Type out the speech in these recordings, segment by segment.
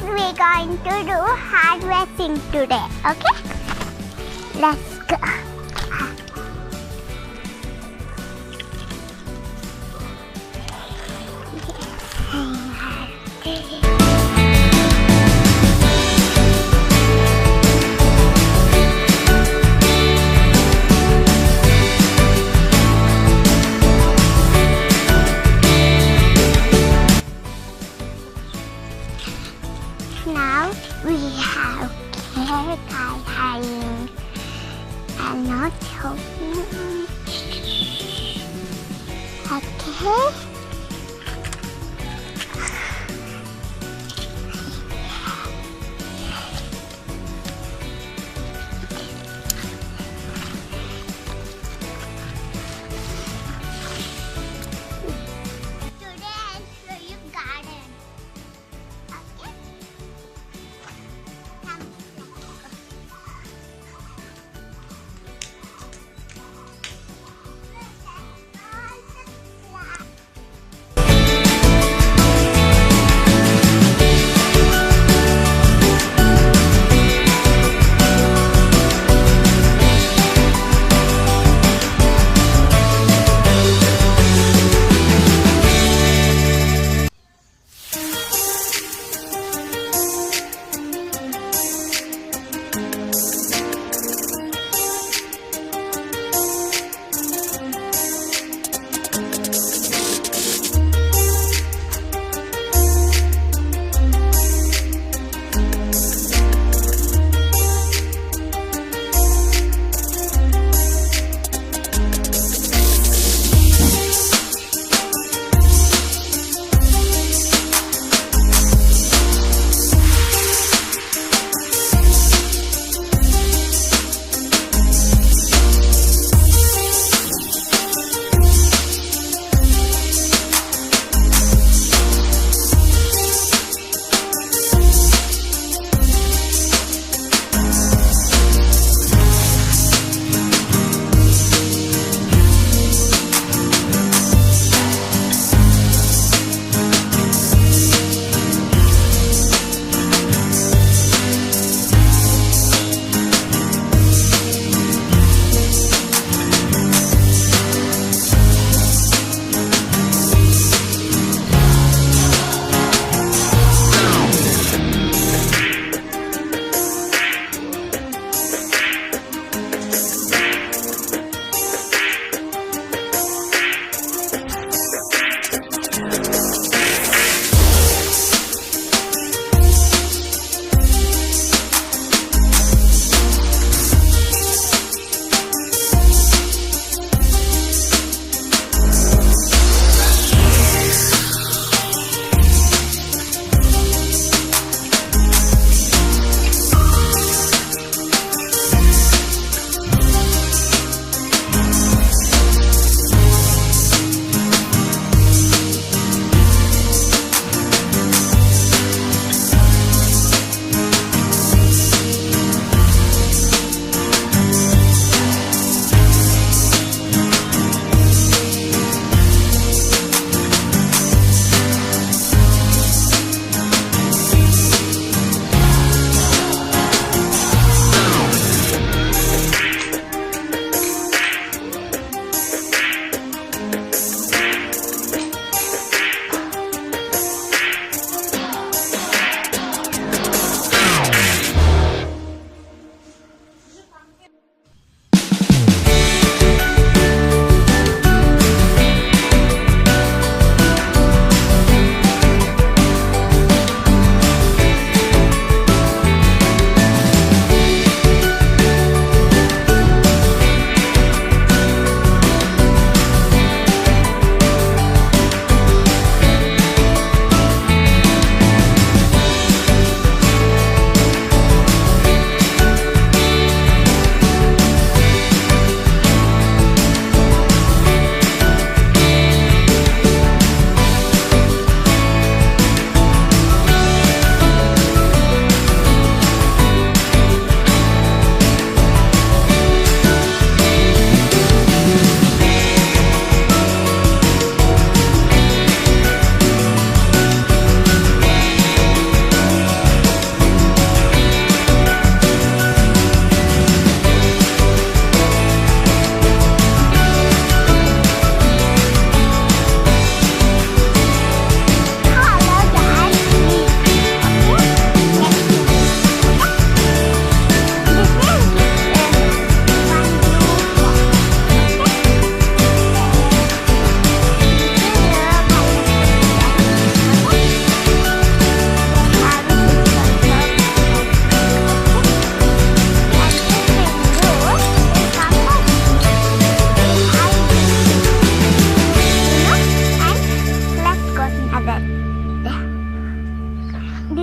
we're going to do harvesting today, okay? Let's go. Now we have carrot hiding and not choking. Okay. Today I'll show you garden. Okay.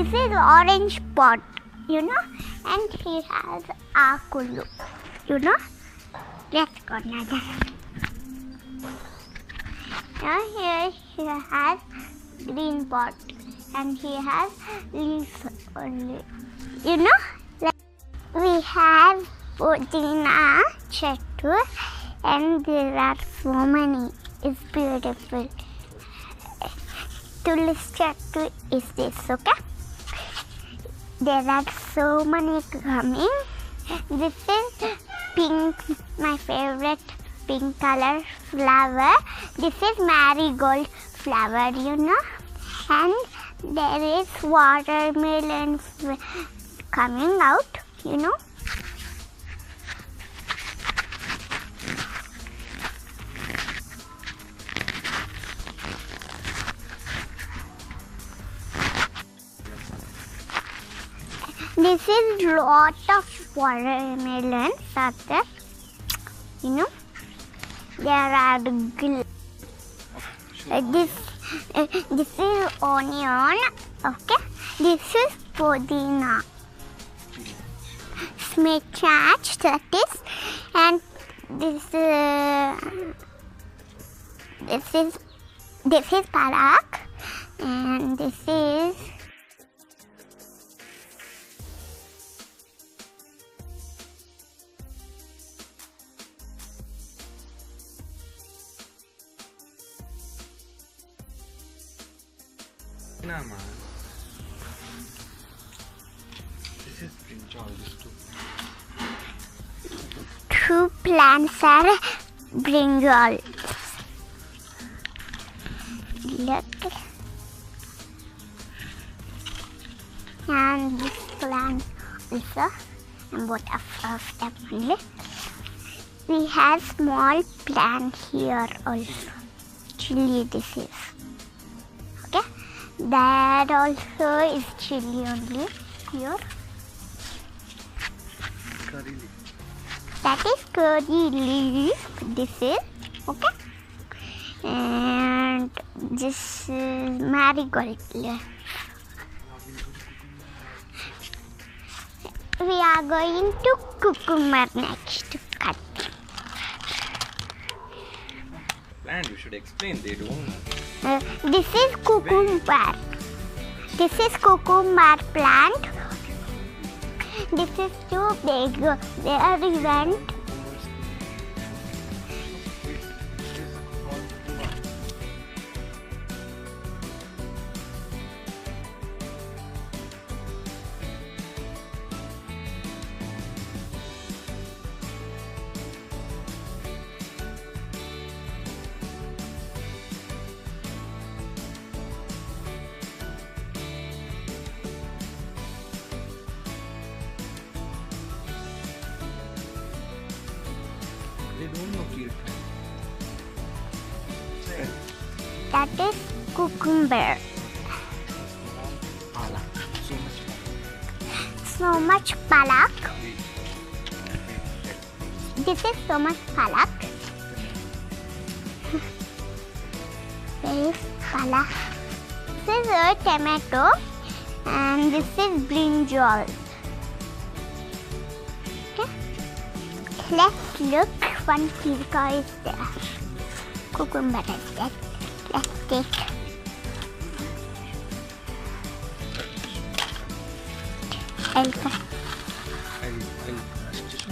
This is orange pot, you know, and he has akulu, you know. Let's go another. Now here he has green pot and he has leaves only, you know. We have Pudina, Jashu, and there are so many. It's beautiful. Tulis Jashu is this, okay? There are so many coming. This is pink, my favorite pink color flower. This is marigold flower, you know. And there is watermelon coming out, you know. This is lot of watermelons are there, you know. There are this is onion, okay. This is pudina, spinach, that is, and this is parak, and this is This is brinjal. two plants are brinjal. Look, and this plant also, and both of them. We have small plant here also. Chili, this is. Okay, that also is chili only here. Curry leaf. That is curry leaf. This is okay, and this is marigold leaf. We are going to cucumber next to cut. Plant, you should explain. They don't. This is cucumber. This is cucumber plant. This is too big. There we went. They don't know clear. That is cucumber. So much palak. This is so much palak. There is palak. This is a tomato and this is brinjal. Okay. Let's look. One kirka is there. Cucumber is there. Let's take. I'll cut.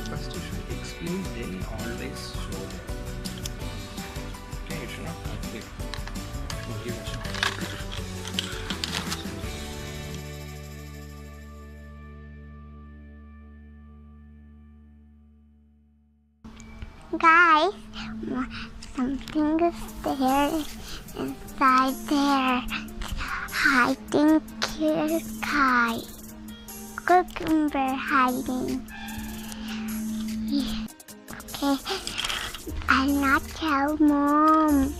First you should explain, then always show them. Okay, you should not cut it. Give it a shot. Guys, something is there inside there. Hiding kirkai. Cucumber hiding. Okay, I'll not tell Mom.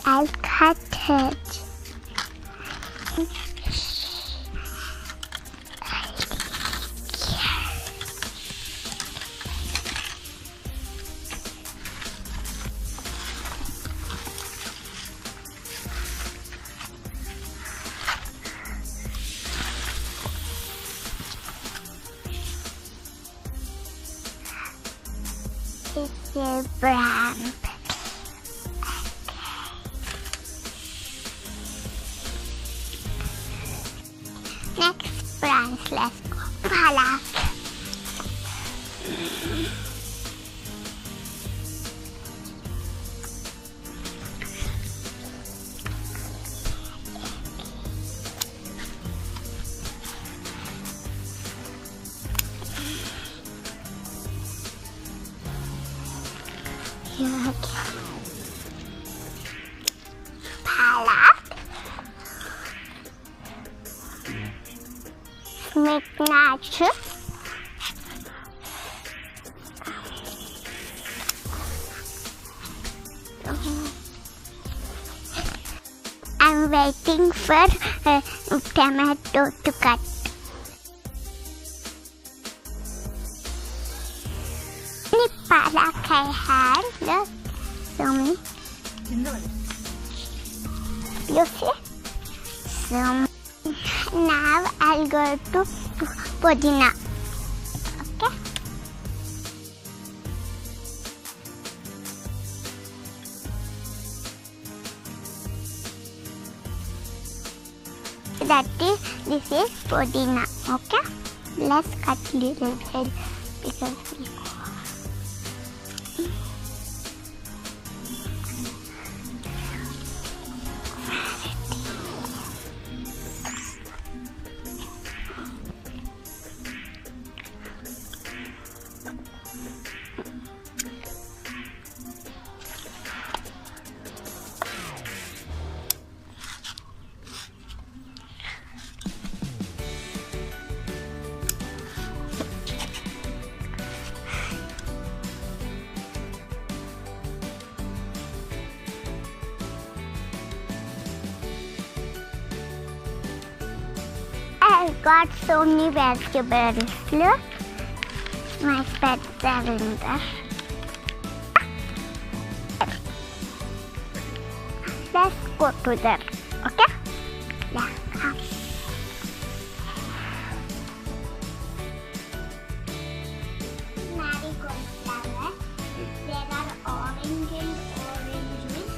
I'll cut it. say brown. Next branch, let's go palette. Here again. Palette. Spinach. I'm waiting for tomato to cut. Palak I had. Look, so many. You see? So now I'll go to Pudina. Okay. This is Pudina. Okay. Let's cut little bit because we I've got so many vegetables. Look, my pets are in there. Let's go to there. Okay? Yeah. Marigold flower. There are orange and oranges.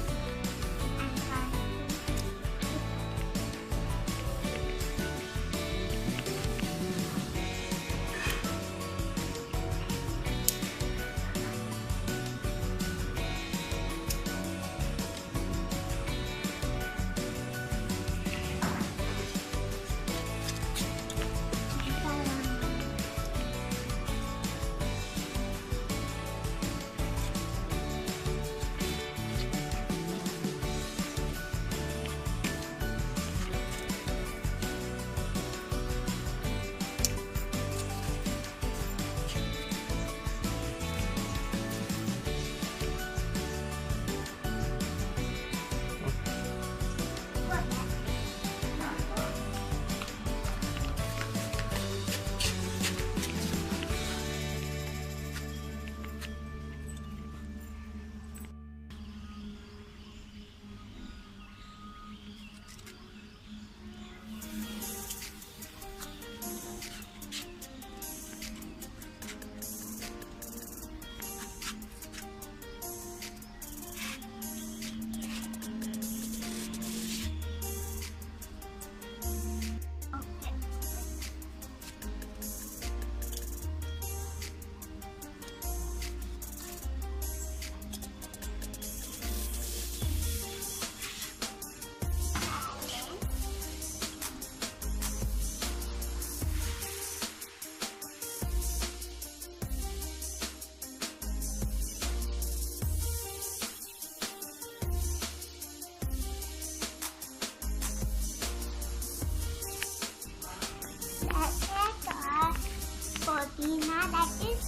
Pudina, that is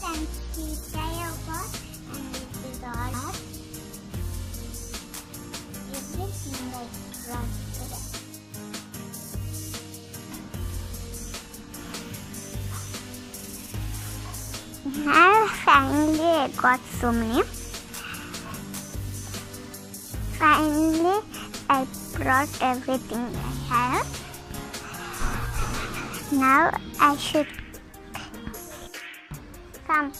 sweet yogurt, and this is all everything like roasted. Now finally I got so many. Finally I brought everything I have. Now I should come.